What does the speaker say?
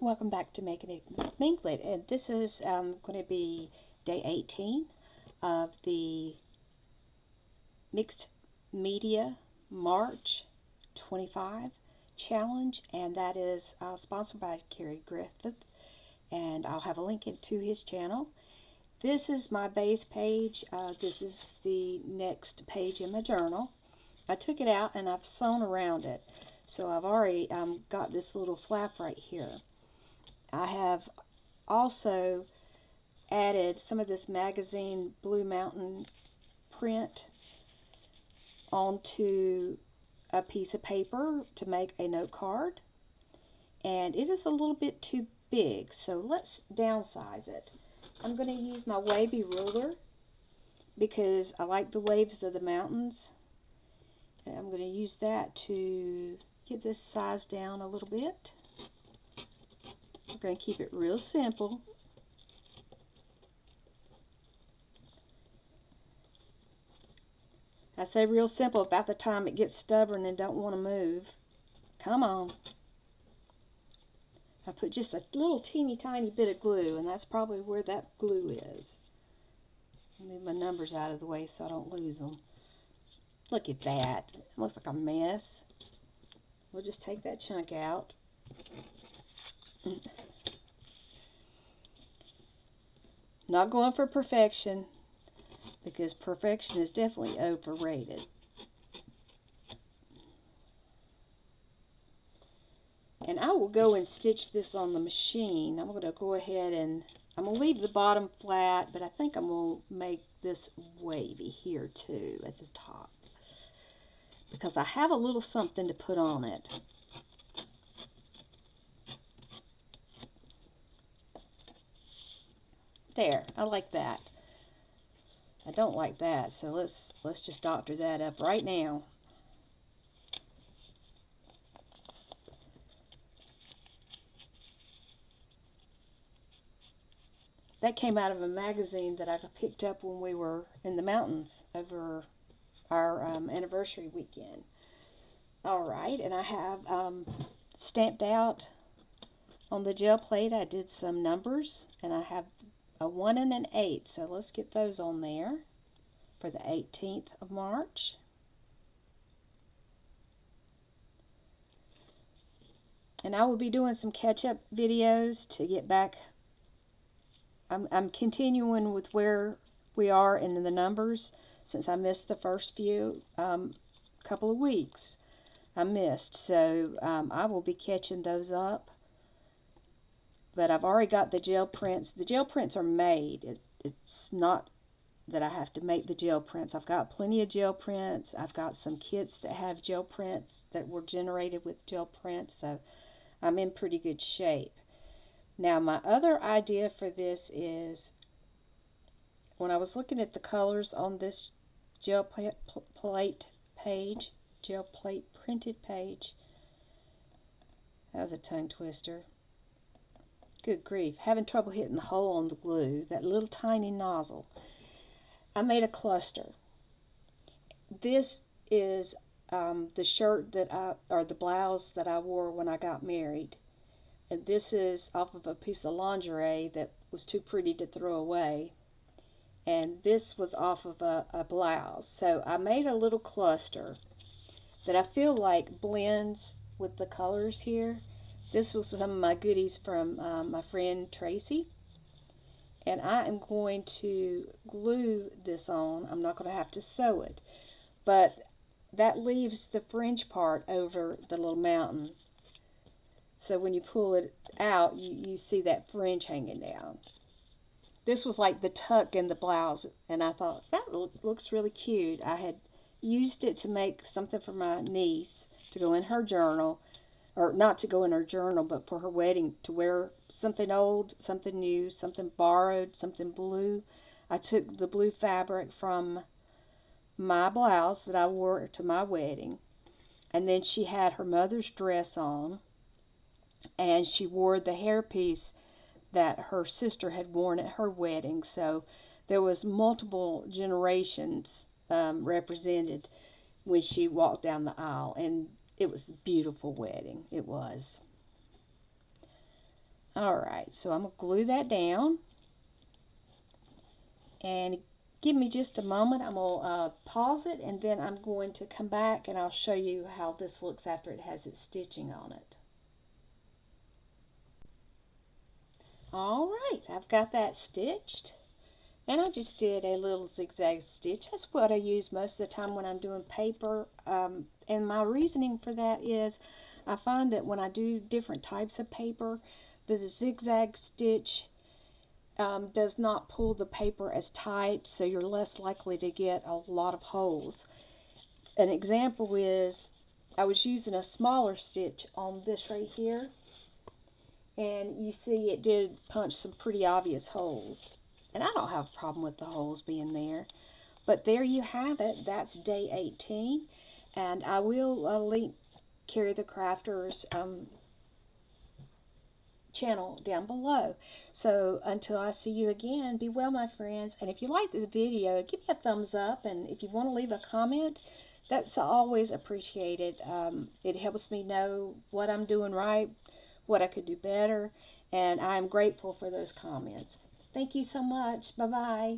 Welcome back to Making It with Minklet, and this is going to be day 18 of the Mixed Media March 25 challenge, and that is sponsored by Kerry Griffith, and I'll have a link to his channel. This is my base page. This is the next page in my journal. I took it out and I've sewn around it, so I've already got this little flap right here. I have also added some of this magazine Blue Mountain print onto a piece of paper to make a note card, and it is a little bit too big, so let's downsize it. I'm going to use my wavy ruler because I like the waves of the mountains, and I'm going to use that to get this size down a little bit. We're going to keep it real simple. I say real simple about the time it gets stubborn and don't want to move. Come on. I put just a little teeny tiny bit of glue, and that's probably where that glue is. Move my numbers out of the way so I don't lose them. Look at that. It looks like a mess. We'll just take that chunk out. Not going for perfection, because perfection is definitely overrated. And I will go and stitch this on the machine. I'm going to go ahead and I'm going to leave the bottom flat, but I think I'm going to make this wavy here too at the top, because I have a little something to put on it. There, I like that. I don't like that, so let's just doctor that up right now. That came out of a magazine that I picked up when we were in the mountains over our anniversary weekend. Alright, and I have stamped out on the gel plate, I did some numbers, and I have a 1 and an 8, so let's get those on there for the 18th of March. And I will be doing some catch-up videos to get back. I'm continuing with where we are in the numbers, since I missed the first few couple of weeks. I missed, so I will be catching those up. But I've already got the gel prints. The gel prints are made. It's not that I have to make the gel prints. I've got plenty of gel prints. I've got some kits that have gel prints that were generated with gel prints, so I'm in pretty good shape. Now, my other idea for this is, when I was looking at the colors on this gel plate printed page, that was a tongue twister. Good grief, having trouble hitting the hole on the glue, that little tiny nozzle. I made a cluster. This is the shirt or the blouse that I wore when I got married. And this is off of a piece of lingerie that was too pretty to throw away. And this was off of a blouse. So I made a little cluster that I feel like blends with the colors here. This was some of my goodies from my friend Tracy. And I am going to glue this on. I'm not going to have to sew it. But that leaves the fringe part over the little mountain. So when you pull it out, you see that fringe hanging down. This was like the tuck in the blouse, and I thought, that looks really cute. I had used it to make something for my niece to go in her journal, or not to go in her journal, but for her wedding, to wear something old, something new, something borrowed, something blue. I took the blue fabric from my blouse that I wore to my wedding, and then she had her mother's dress on, and she wore the hairpiece that her sister had worn at her wedding. So there was multiple generations represented when she walked down the aisle, and it was a beautiful wedding. It was. Alright, so I'm going to glue that down. And give me just a moment. I'm going to pause it, and then I'm going to come back and I'll show you how this looks after it has its stitching on it. Alright, I've got that stitched. And I just did a little zigzag stitch. That's what I use most of the time when I'm doing paper. And my reasoning for that is I find that when I do different types of paper, the zigzag stitch does not pull the paper as tight, so you're less likely to get a lot of holes. An example is I was using a smaller stitch on this right here, and you see it did punch some pretty obvious holes. And I don't have a problem with the holes being there. But there you have it. That's day 18. And I will link Carrie the Crafter's channel down below. So until I see you again, be well, my friends. And if you like this video, give me a thumbs up. And if you want to leave a comment, that's always appreciated. It helps me know what I'm doing right, what I could do better. And I'm grateful for those comments. Thank you so much. Bye-bye.